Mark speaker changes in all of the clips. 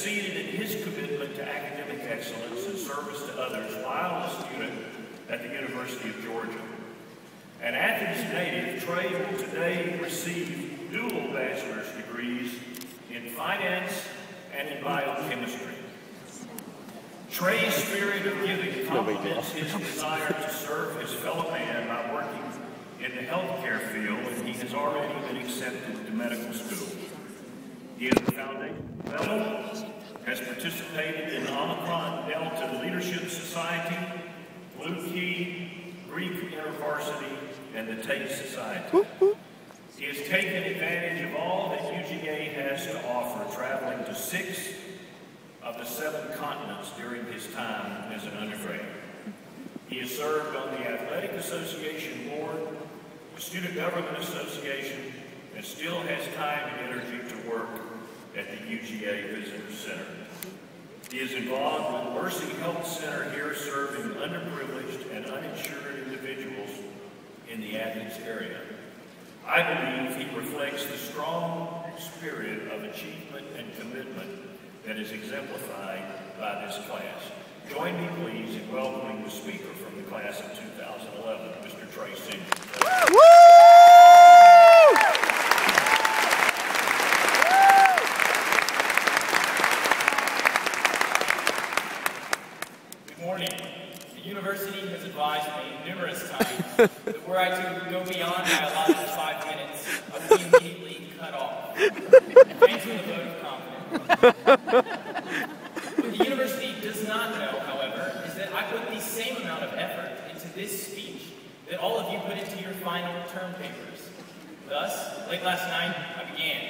Speaker 1: succeeded in his commitment to academic excellence and service to others while a student at the University of Georgia. An Athens native, Trey will today receive dual bachelor's degrees in finance and in biochemistry. Trey's spirit of giving complements his desire to serve his fellow man by working in the healthcare field, and he has already been accepted to medical school. He is a foundation fellow, has participated in Omicron Delta Leadership Society, Blue Key, Greek InterVarsity, and the Tate Society. He has taken advantage of all that UGA has to offer, traveling to 6 of the 7 continents during his time as an undergrad. He has served on the Athletic Association Board, the Student Government Association, and still has time and energy to work at the UGA Visitor Center. He is involved with Mercy Health Center here, serving underprivileged and uninsured individuals in the Athens area. I believe he reflects the strong spirit of achievement and commitment that is exemplified by this class. Join me, please, in welcoming the speaker from the class of 2011, Mr. Trey Sinyard.
Speaker 2: Good morning. The university has advised me numerous times that were I to go beyond my allotted 5 minutes, I would be immediately cut off. Thanks for the vote of confidence. What the university does not know, however, is that I put the same amount of effort into this speech that all of you put into your final term papers. Thus, late last night, I began.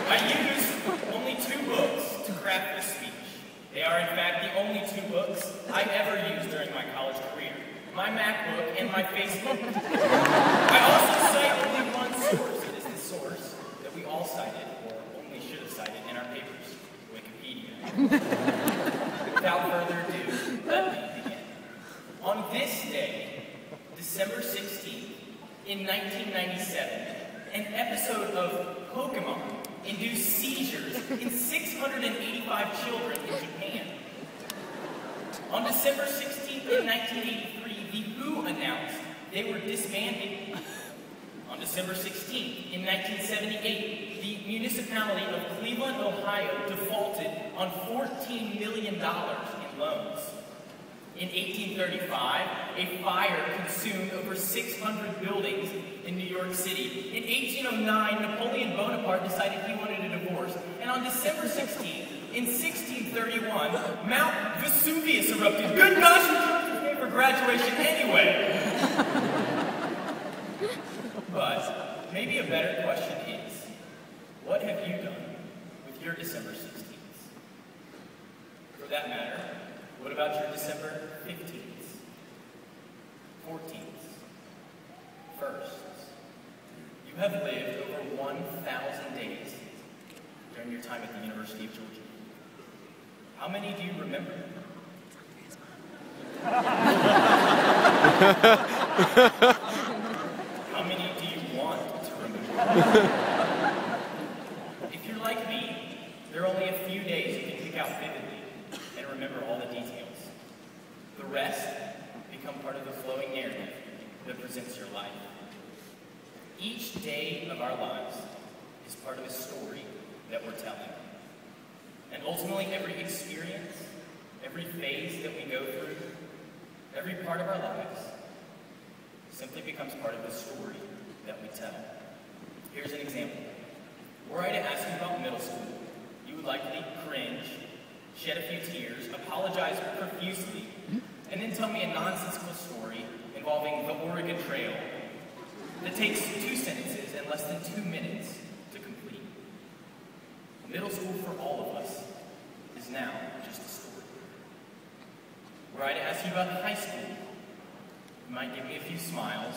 Speaker 2: I used only 2 books to craft this speech. They are, in fact, the only 2 books I ever used during my college career. My MacBook and my Facebook. I also cite only one source. It is the source that we all cited, or only should have cited in our papers, Wikipedia. Without further ado, let me begin. On this day, December 16th, in 1997, an episode of Pokemon induced seizures in 685 children in Japan. On December 16th, in 1983, the WHO announced they were disbanding. On December 16th, in 1978, the municipality of Cleveland, Ohio defaulted on $14 million in loans. In 1835, a fire consumed over 600 buildings in New York City. In 1809, Napoleon Bonaparte decided he wanted a divorce. And on December 16th, in 1631, Mount Vesuvius erupted. Good gosh, you came for graduation anyway! But maybe a better question is, what have you done with your December 16th? For that matter, what about your December 15th, 14th, 1st? You have lived over 1,000 days during your time at the University of Georgia. How many do you remember? How many do you want to remember? If you're like me, there are only a few days you can pick out vividly and remember all the details. The rest become part of the flowing narrative that presents your life. Each day of our lives is part of a story that we're telling. And ultimately, every experience, every phase that we go through, every part of our lives simply becomes part of the story that we tell. Here's an example. Were I to ask you about middle school, you would likely cringe, shed a few tears, apologize profusely, and then tell me a nonsensical story involving the Oregon Trail that takes 2 sentences and less than 2 minutes to complete. Middle school for all of us is now just a story. Were I to ask you about high school, you might give me a few smiles,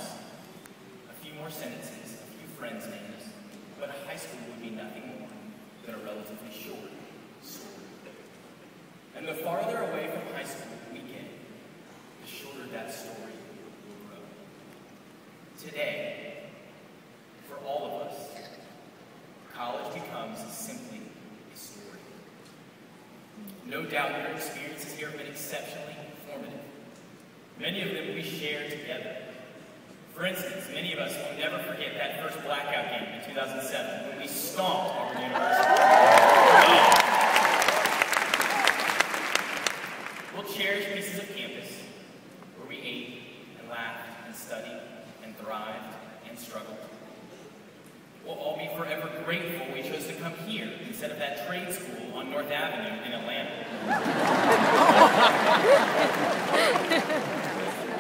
Speaker 2: a few more sentences, a few friends' names, but high school would be nothing more than a relatively short story. And the farther away from high school we get, the shorter that story will grow. Today, for all of us, college No doubt your experiences here have been exceptionally formative. Many of them we share together. For instance, many of us will never forget that first blackout game in 2007 when we stomped Auburn University. We'll cherish pieces of campus where we ate and laughed and studied and thrived and struggled. We'll all be forever grateful we chose to come here instead of that trade school on North Avenue in Atlanta.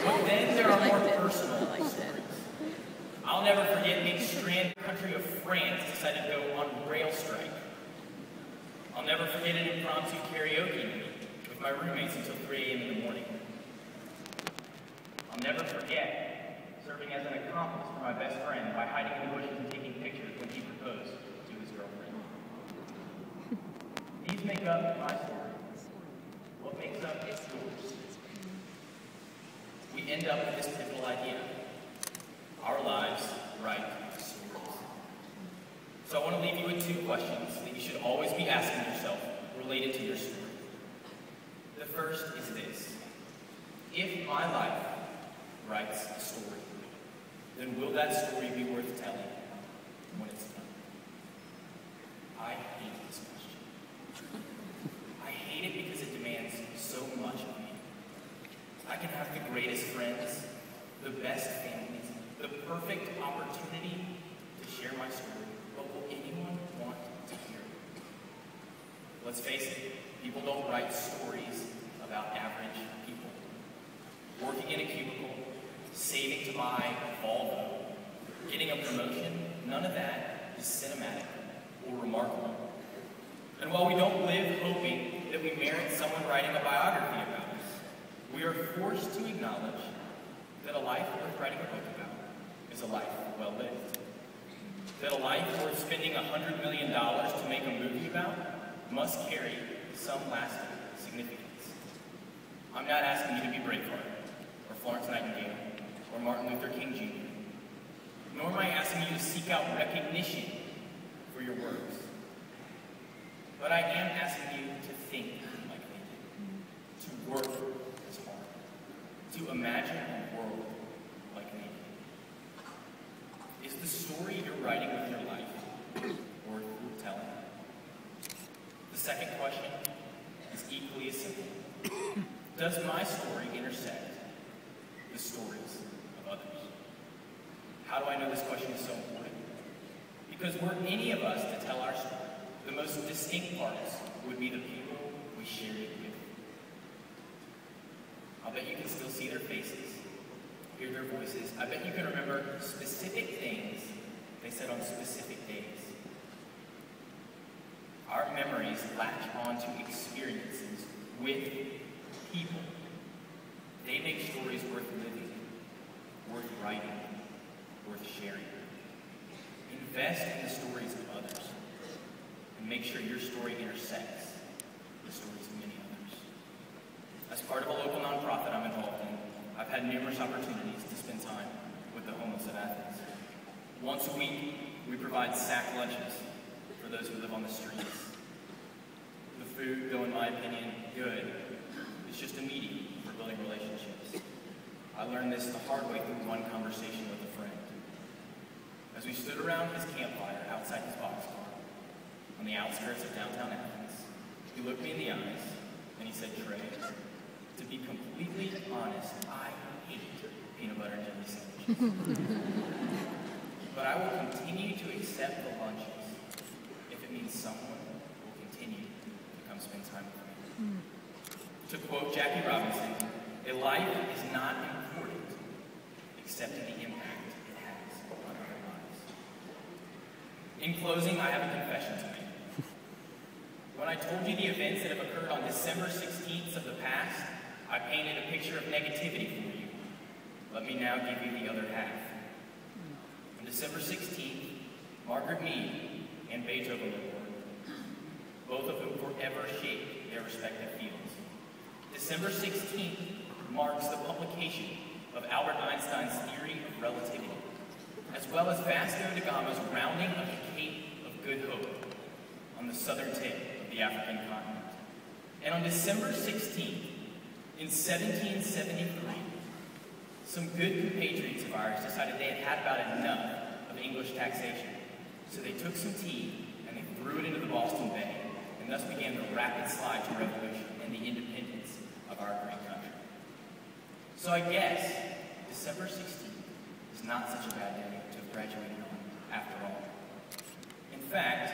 Speaker 2: But then there are more personal stories. I'll never forget being stranded in the country of France, decided to go on rail strike. I'll never forget an impromptu karaoke night with my roommates until 3 a.m. in the morning. I'll never forget serving as an accomplice for my best friend by hiding in the bushes and taking pictures when he proposed to his girlfriend. These make up my story. What makes up its yours? We end up with this pivotal idea. Our lives write stories. So I want to leave you with 2 questions that you should always be asking yourself related to your story. The first is this: if my life writes a story, then will that story be worth telling when it's done? I hate this question. I hate it because it demands so much of me. I can have the greatest friends, the best families, the perfect opportunity to share my story, but will anyone want to hear it? Let's face it, people don't write stories about average people. Working in a cubicle, saving to buy a Volvo, getting a promotion, none of that is cinematic or remarkable. And while we don't live hoping that we merit someone writing a biography about us, we are forced to acknowledge that a life worth writing a book about is a life well lived. That a life worth spending $100 million to make a movie about must carry some lasting significance. I'm not asking you to be Braveheart, or Florence Nightingale, or Martin Luther King Jr., nor am I asking you to seek out recognition for your works. But I am asking you to think like they did, to work as hard, to imagine a world like they did. Is the story you're writing with your life worth telling? The second question is equally as simple. Does my story intersect the stories of others? How do I know this question is so important? Because were any of us to tell our story, the most distinct parts would be the people we shared it with. I'll bet you can still see their faces, hear their voices. I bet you can remember specific things they said on specific days. Our memories latch onto experiences with people. They make stories worth living, worth writing, worth sharing. Invest in the stories of others, and make sure your story intersects the stories of many others. As part of a local nonprofit I'm involved in, I've had numerous opportunities to spend time with the homeless of Athens. Once a week, we provide sack lunches for those who live on the streets. The food, though in my opinion good, is just a medium for building relationships. I learned this the hard way through one conversation with a friend. As we stood around his campfire outside his boxcar, on the outskirts of downtown Athens, he looked me in the eyes and he said, "Trey, to be completely honest, I hate peanut butter and jelly sandwiches. But I will continue to accept the lunches if it means someone will continue to come spend time with me." To quote Jackie Robinson, a life is not important except in the impact it has on other lives. In closing, I have a confession to make. When I told you the events that have occurred on December 16th of the past, I painted a picture of negativity for you. Let me now give you the other half. On December 16th, Margaret Mead and Beethoven were born, both of whom forever shaped their respective fields. December 16th marks the publication of Albert Einstein's theory of relativity, as well as Vasco da Gama's rounding of the Cape of Good Hope on the southern tip of the African continent. And on December 16th, in 1773, some good compatriots of ours decided they had had about enough of English taxation. So they took some tea and they threw it into the Boston Bay, and thus began the rapid slide to revolution and the independence of our great country. So I guess December 16th is not such a bad day to have graduated on, after all. In fact,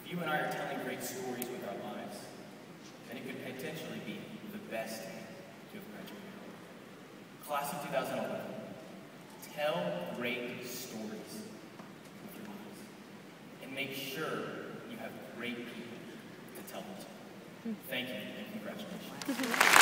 Speaker 2: if you and I are telling great stories with our lives, then it could potentially be the best day to have graduated. Class of 2011, tell great stories with your lives. And make sure you have great people to tell them to. Thank you and congratulations.